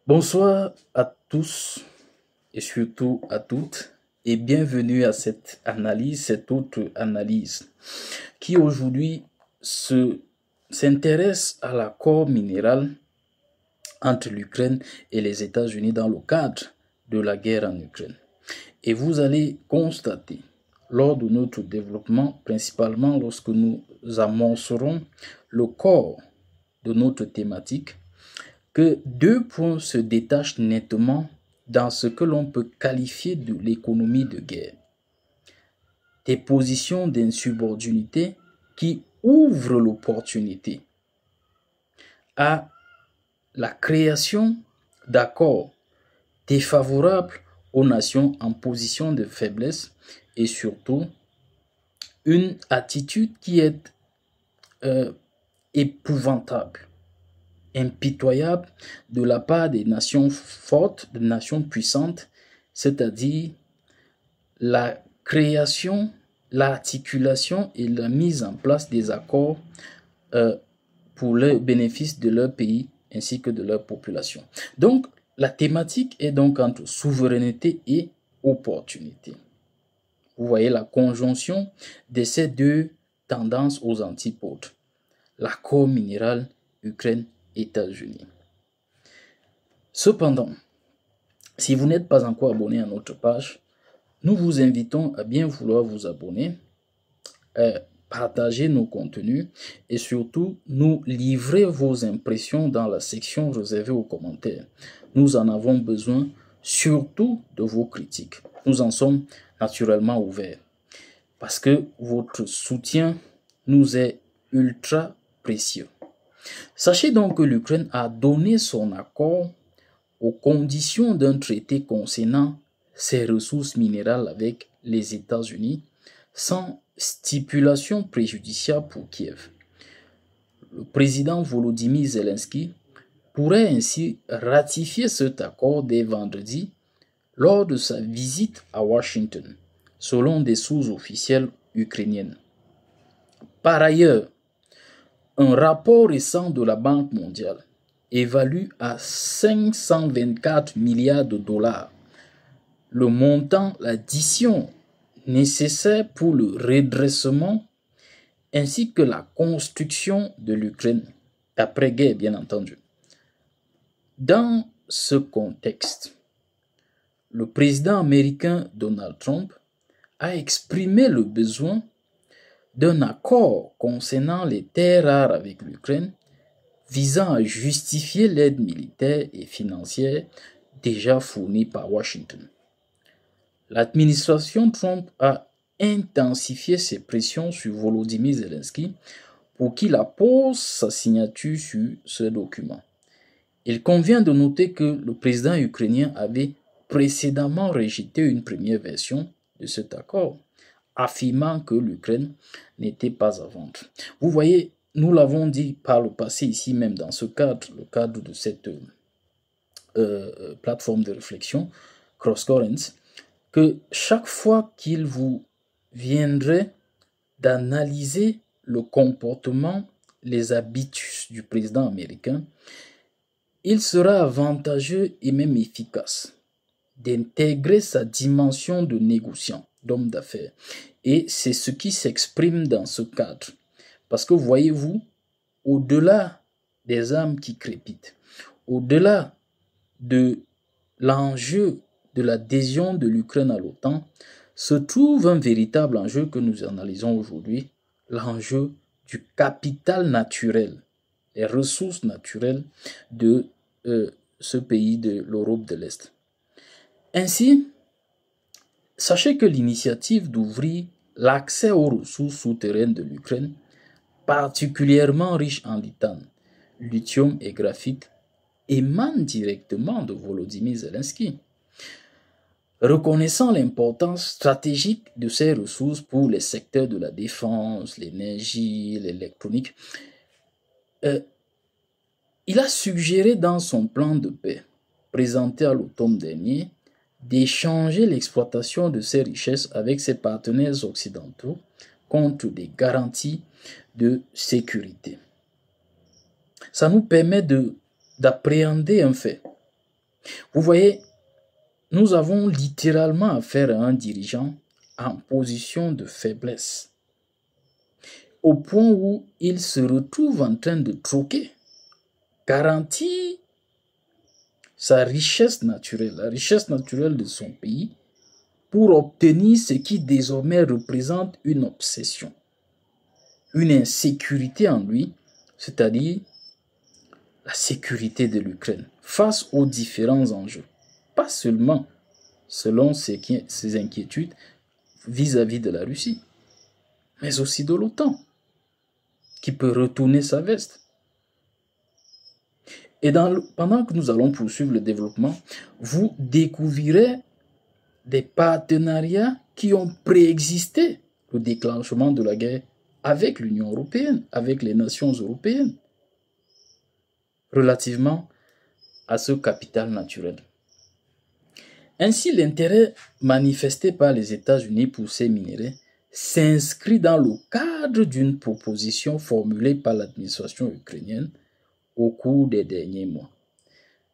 Bonsoir à tous et surtout à toutes et bienvenue à cette autre analyse qui aujourd'hui s'intéresse à l'accord minéral entre l'Ukraine et les États-Unis dans le cadre de la guerre en Ukraine. Et vous allez constater lors de notre développement, principalement lorsque nous amorcerons le corps de notre thématique, que deux points se détachent nettement dans ce que l'on peut qualifier de l'économie de guerre. Des positions d'insubordinité qui ouvrent l'opportunité à la création d'accords défavorables aux nations en position de faiblesse et surtout une attitude qui est épouvantable, impitoyable de la part des nations fortes, des nations puissantes, c'est-à-dire la création, l'articulation et la mise en place des accords pour le bénéfice de leur pays ainsi que de leur population. Donc, la thématique est donc entre souveraineté et opportunité. Vous voyez la conjonction de ces deux tendances aux antipodes. L'accord minéral Ukraine-États-Unis. Cependant, si vous n'êtes pas encore abonné à notre page, nous vous invitons à bien vouloir vous abonner, partager nos contenus et surtout nous livrer vos impressions dans la section réservée aux commentaires. Nous en avons besoin, surtout de vos critiques. Nous en sommes naturellement ouverts parce que votre soutien nous est ultra précieux. Sachez donc que l'Ukraine a donné son accord aux conditions d'un traité concernant ses ressources minérales avec les États-Unis sans stipulation préjudiciable pour Kiev. Le président Volodymyr Zelensky pourrait ainsi ratifier cet accord dès vendredi lors de sa visite à Washington, selon des sources officielles ukrainiennes. Par ailleurs, un rapport récent de la Banque mondiale évalue à 524 milliards de dollars le montant, l'addition nécessaire pour le redressement ainsi que la construction de l'Ukraine, après-guerre bien entendu. Dans ce contexte, le président américain Donald Trump a exprimé le besoin d'un accord concernant les terres rares avec l'Ukraine visant à justifier l'aide militaire et financière déjà fournie par Washington. L'administration Trump a intensifié ses pressions sur Volodymyr Zelensky pour qu'il appose sa signature sur ce document. Il convient de noter que le président ukrainien avait précédemment rejeté une première version de cet accord, affirmant que l'Ukraine n'était pas à vendre. Vous voyez, nous l'avons dit par le passé ici même dans ce cadre, le cadre de cette plateforme de réflexion, Cross Currents, que chaque fois qu'il vous viendrait d'analyser le comportement, les habitudes du président américain, il sera avantageux et même efficace d'intégrer sa dimension de négociant, d'homme d'affaires. Et c'est ce qui s'exprime dans ce cadre. Parce que voyez-vous, au-delà des âmes qui crépitent, au-delà de l'enjeu de l'adhésion de l'Ukraine à l'OTAN, se trouve un véritable enjeu que nous analysons aujourd'hui, l'enjeu du capital naturel, les ressources naturelles de ce pays de l'Europe de l'Est. Ainsi, sachez que l'initiative d'ouvrir l'accès aux ressources souterraines de l'Ukraine, particulièrement riches en titane, lithium et graphite, émane directement de Volodymyr Zelensky. Reconnaissant l'importance stratégique de ces ressources pour les secteurs de la défense, l'énergie, l'électronique, il a suggéré dans son plan de paix, présenté à l'automne dernier, d'échanger l'exploitation de ces richesses avec ses partenaires occidentaux contre des garanties de sécurité. Ça nous permet d'appréhender un fait. Vous voyez, nous avons littéralement affaire à un dirigeant en position de faiblesse, au point où il se retrouve en train de troquer, garantir sa richesse naturelle, la richesse naturelle de son pays, pour obtenir ce qui désormais représente une obsession, une insécurité en lui, c'est-à-dire la sécurité de l'Ukraine face aux différents enjeux. Pas seulement selon ses inquiétudes vis-à-vis de la Russie, mais aussi de l'OTAN, qui peut retourner sa veste. Et pendant que nous allons poursuivre le développement, vous découvrirez des partenariats qui ont préexisté au déclenchement de la guerre avec l'Union européenne, avec les nations européennes, relativement à ce capital naturel. Ainsi, l'intérêt manifesté par les États-Unis pour ces minéraux s'inscrit dans le cadre d'une proposition formulée par l'administration ukrainienne au cours des derniers mois.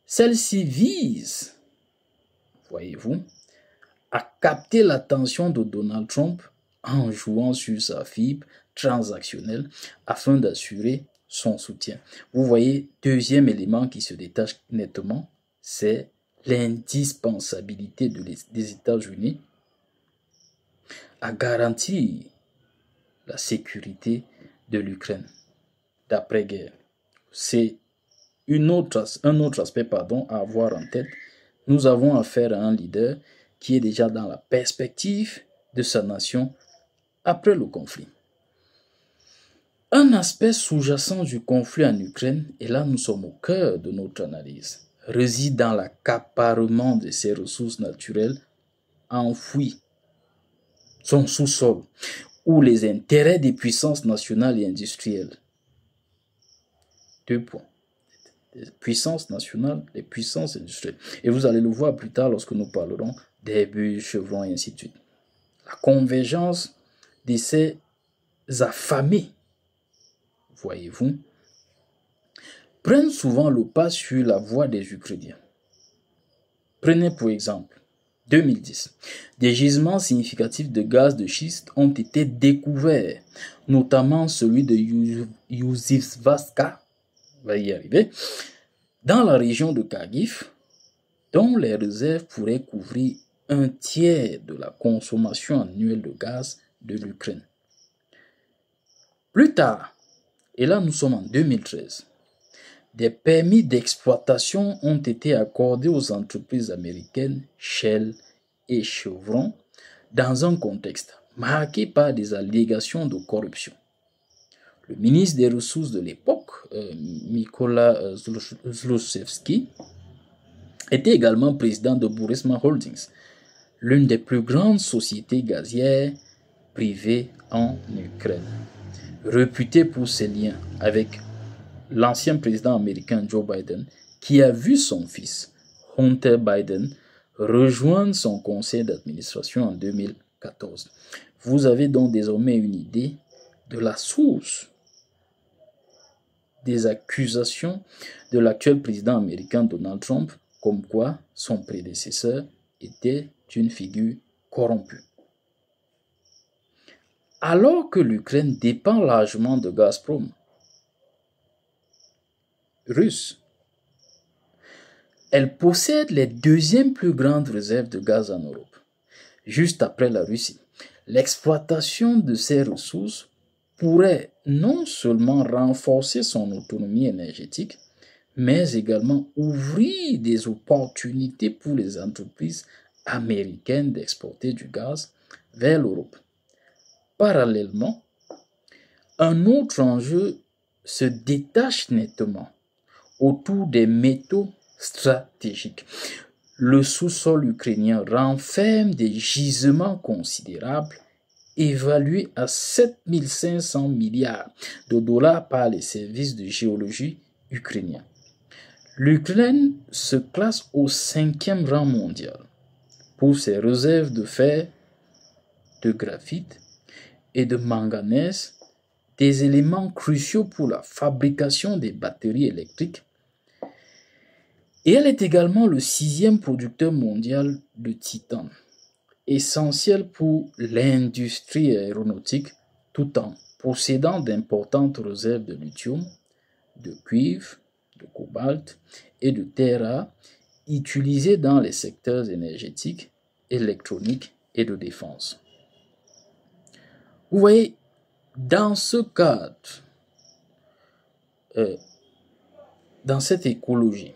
Celle-ci vise, voyez-vous, à capter l'attention de Donald Trump en jouant sur sa fibre transactionnelle afin d'assurer son soutien. Vous voyez, deuxième élément qui se détache nettement, c'est l'indispensabilité des États-Unis à garantir la sécurité de l'Ukraine d'après-guerre. C'est un autre aspect à avoir en tête. Nous avons affaire à un leader qui est déjà dans la perspective de sa nation après le conflit. Un aspect sous-jacent du conflit en Ukraine, et là nous sommes au cœur de notre analyse, réside dans l'accaparement de ses ressources naturelles enfouies, son sous-sol, ou les intérêts des puissances nationales et industrielles. 2 points. Les puissances nationales, les puissances industrielles. Et vous allez le voir plus tard lorsque nous parlerons d'Airbus, Chevron et ainsi de suite. La convergence de ces affamés, voyez-vous, prennent souvent le pas sur la voie des Ukrainiens. Prenez pour exemple 2010. Des gisements significatifs de gaz de schiste ont été découverts, notamment celui de Yuzivstvka, on va y arriver, dans la région de Kharkiv, dont les réserves pourraient couvrir un tiers de la consommation annuelle de gaz de l'Ukraine. Plus tard, et là nous sommes en 2013, des permis d'exploitation ont été accordés aux entreprises américaines Shell et Chevron dans un contexte marqué par des allégations de corruption. Le ministre des Ressources de l'époque, Mykola Zlochevsky, était également président de Burisma Holdings, l'une des plus grandes sociétés gazières privées en Ukraine, réputée pour ses liens avec l'ancien président américain Joe Biden, qui a vu son fils, Hunter Biden, rejoindre son conseil d'administration en 2014. Vous avez donc désormais une idée de la source des accusations de l'actuel président américain Donald Trump, comme quoi son prédécesseur était une figure corrompue. Alors que l'Ukraine dépend largement de Gazprom russe, elle possède les deuxièmes plus grandes réserves de gaz en Europe, juste après la Russie. L'exploitation de ces ressources pourrait non seulement renforcer son autonomie énergétique, mais également ouvrir des opportunités pour les entreprises américaines d'exporter du gaz vers l'Europe. Parallèlement, un autre enjeu se détache nettement autour des métaux stratégiques. Le sous-sol ukrainien renferme des gisements considérables évalués à 7500 milliards de dollars par les services de géologie ukrainiens. L'Ukraine se classe au 5e rang mondial pour ses réserves de fer, de graphite et de manganèse, des éléments cruciaux pour la fabrication des batteries électriques Et elle est également le 6e producteur mondial de titane, essentiel pour l'industrie aéronautique, tout en possédant d'importantes réserves de lithium, de cuivre, de cobalt et de terres rares utilisés dans les secteurs énergétiques, électroniques et de défense. Vous voyez, dans ce cadre, dans cette écologie,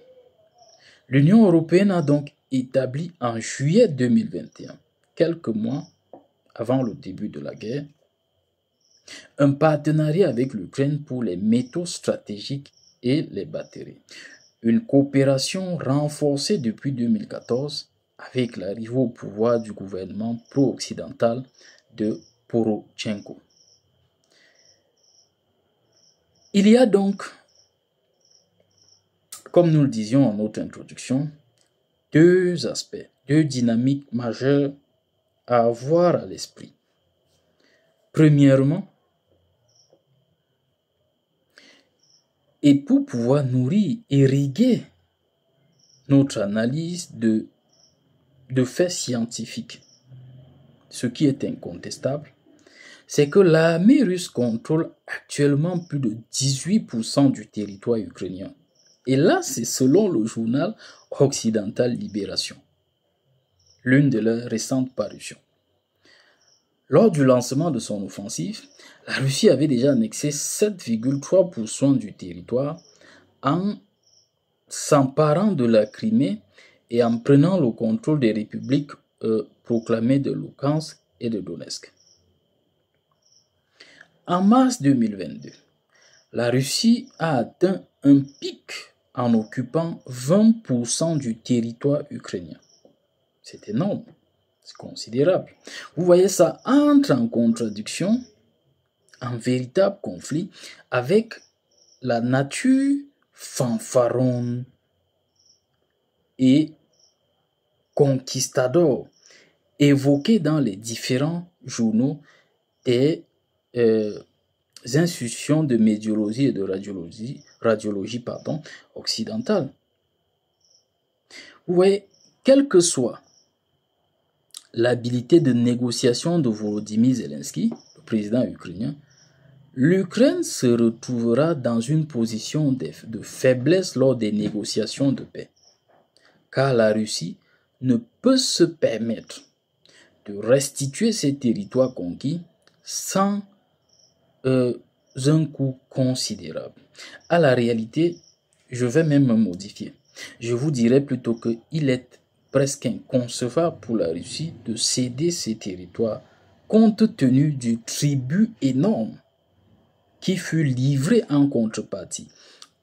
l'Union européenne a donc établi en juillet 2021, quelques mois avant le début de la guerre, un partenariat avec l'Ukraine pour les métaux stratégiques et les batteries. Une coopération renforcée depuis 2014 avec l'arrivée au pouvoir du gouvernement pro-occidental de Porochenko. Il y a donc, comme nous le disions en notre introduction, deux aspects, deux dynamiques majeures à avoir à l'esprit. Premièrement, et pour pouvoir nourrir, irriguer notre analyse de faits scientifiques, ce qui est incontestable, c'est que l'armée russe contrôle actuellement plus de 18% du territoire ukrainien. Et là, c'est selon le journal occidental Libération, l'une de leurs récentes parutions. Lors du lancement de son offensive, la Russie avait déjà annexé 7,3% du territoire en s'emparant de la Crimée et en prenant le contrôle des républiques proclamées de Luhansk et de Donetsk. En mars 2022, la Russie a atteint un pic en occupant 20% du territoire ukrainien. C'est énorme, c'est considérable. Vous voyez, ça entre en contradiction, en véritable conflit avec la nature fanfaronne et conquistador évoquée dans les différents journaux des institutions de météorologie et de radiologie occidentale. Vous voyez, quelle que soit l'habilité de négociation de Volodymyr Zelensky, le président ukrainien, l'Ukraine se retrouvera dans une position de faiblesse lors des négociations de paix, car la Russie ne peut se permettre de restituer ses territoires conquis sans un coût considérable. À la réalité, je vais même me modifier. Je vous dirais plutôt qu'il est presque inconcevable pour la Russie de céder ses territoires compte tenu du tribut énorme qui fut livré en contrepartie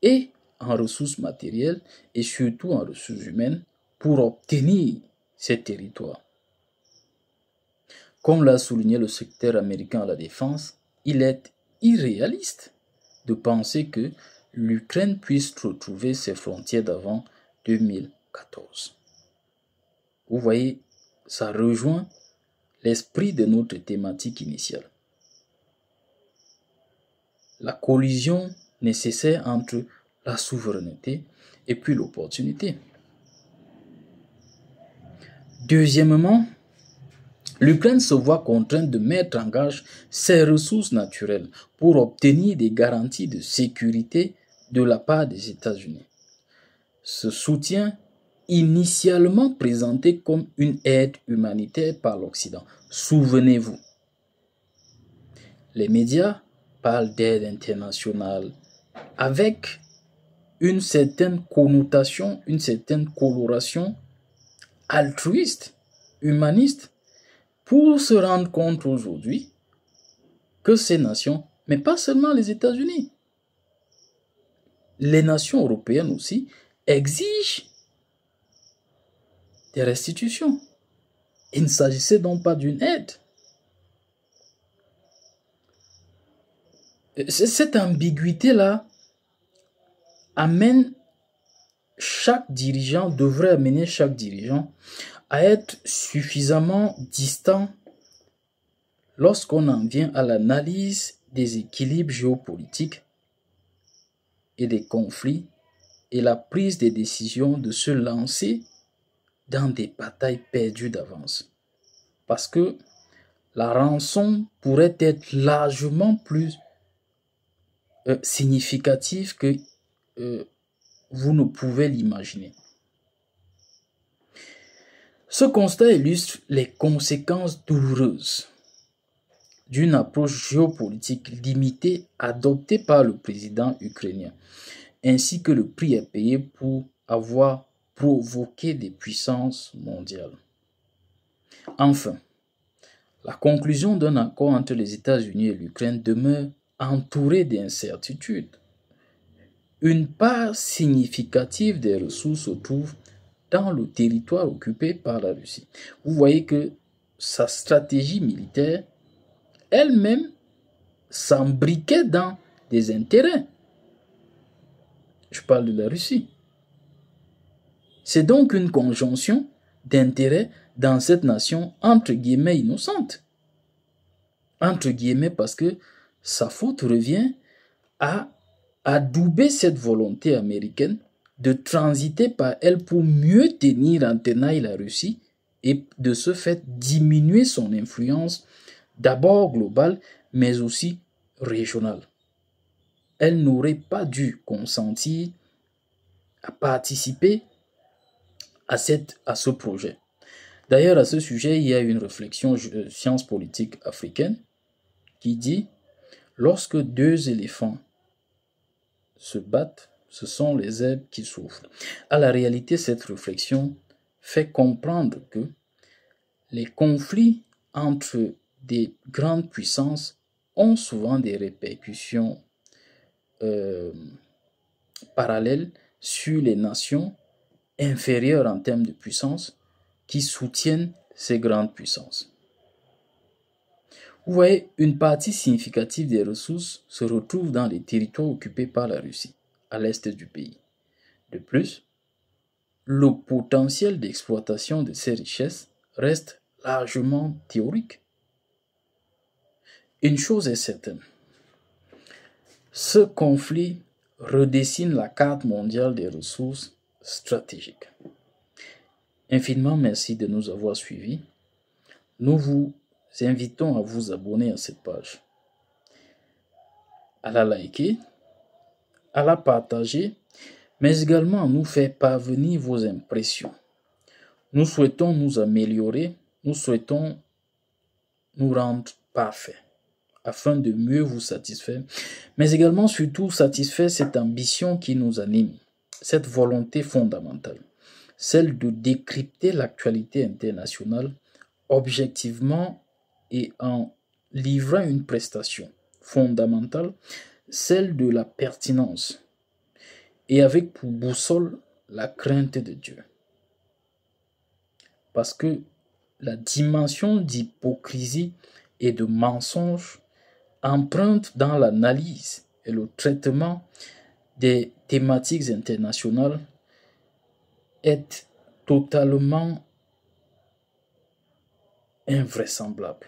et en ressources matérielles et surtout en ressources humaines pour obtenir ces territoires. Comme l'a souligné le secrétaire américain à la défense, il est irréaliste de penser que l'Ukraine puisse retrouver ses frontières d'avant 2014. Vous voyez, ça rejoint l'esprit de notre thématique initiale. La collision nécessaire entre la souveraineté et puis l'opportunité. Deuxièmement, l'Ukraine se voit contrainte de mettre en gage ses ressources naturelles pour obtenir des garanties de sécurité de la part des États-Unis. Ce soutien, initialement présenté comme une aide humanitaire par l'Occident, souvenez-vous, les médias parlent d'aide internationale avec une certaine connotation, une certaine coloration altruiste, humaniste, pour se rendre compte aujourd'hui que ces nations, mais pas seulement les États-Unis, les nations européennes aussi, exigent des restitutions. Il ne s'agissait donc pas d'une aide. Cette ambiguïté-là devrait amener chaque dirigeant à être suffisamment distant lorsqu'on en vient à l'analyse des équilibres géopolitiques et des conflits et la prise des décisions de se lancer dans des batailles perdues d'avance. Parce que la rançon pourrait être largement plus significative que euh, vous ne pouvez l'imaginer. Ce constat illustre les conséquences douloureuses d'une approche géopolitique limitée adoptée par le président ukrainien, ainsi que le prix à payer pour avoir provoqué des puissances mondiales. Enfin, la conclusion d'un accord entre les États-Unis et l'Ukraine demeure entourée d'incertitudes. Une part significative des ressources se trouve dans le territoire occupé par la Russie. Vous voyez que sa stratégie militaire elle-même s'embriquait dans des intérêts. Je parle de la Russie. C'est donc une conjonction d'intérêts dans cette nation entre guillemets innocente. Entre guillemets parce que sa faute revient à adouber cette volonté américaine de transiter par elle pour mieux tenir en tenaille la Russie et de ce fait diminuer son influence d'abord globale mais aussi régionale. Elle n'aurait pas dû consentir à participer à ce projet. D'ailleurs, à ce sujet, il y a une réflexion science politique africaine qui dit lorsque deux éléphants se battent, ce sont les herbes qui souffrent. À la réalité, cette réflexion fait comprendre que les conflits entre des grandes puissances ont souvent des répercussions parallèles sur les nations inférieures en termes de puissance qui soutiennent ces grandes puissances. Vous voyez, une partie significative des ressources se retrouve dans les territoires occupés par la Russie, à l'est du pays. De plus, le potentiel d'exploitation de ces richesses reste largement théorique. Une chose est certaine, ce conflit redessine la carte mondiale des ressources stratégiques. Infiniment merci de nous avoir suivis. Nous vous invitons à vous abonner à cette page, à la liker, à la partager, mais également à nous faire parvenir vos impressions. Nous souhaitons nous améliorer, nous souhaitons nous rendre parfaits afin de mieux vous satisfaire, mais également surtout satisfaire cette ambition qui nous anime, cette volonté fondamentale, celle de décrypter l'actualité internationale objectivement et en livrant une prestation fondamentale, celle de la pertinence, et avec pour boussole la crainte de Dieu. Parce que la dimension d'hypocrisie et de mensonge empreinte dans l'analyse et le traitement des thématiques internationales est totalement invraisemblable.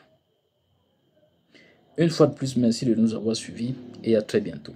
Une fois de plus, merci de nous avoir suivis et à très bientôt.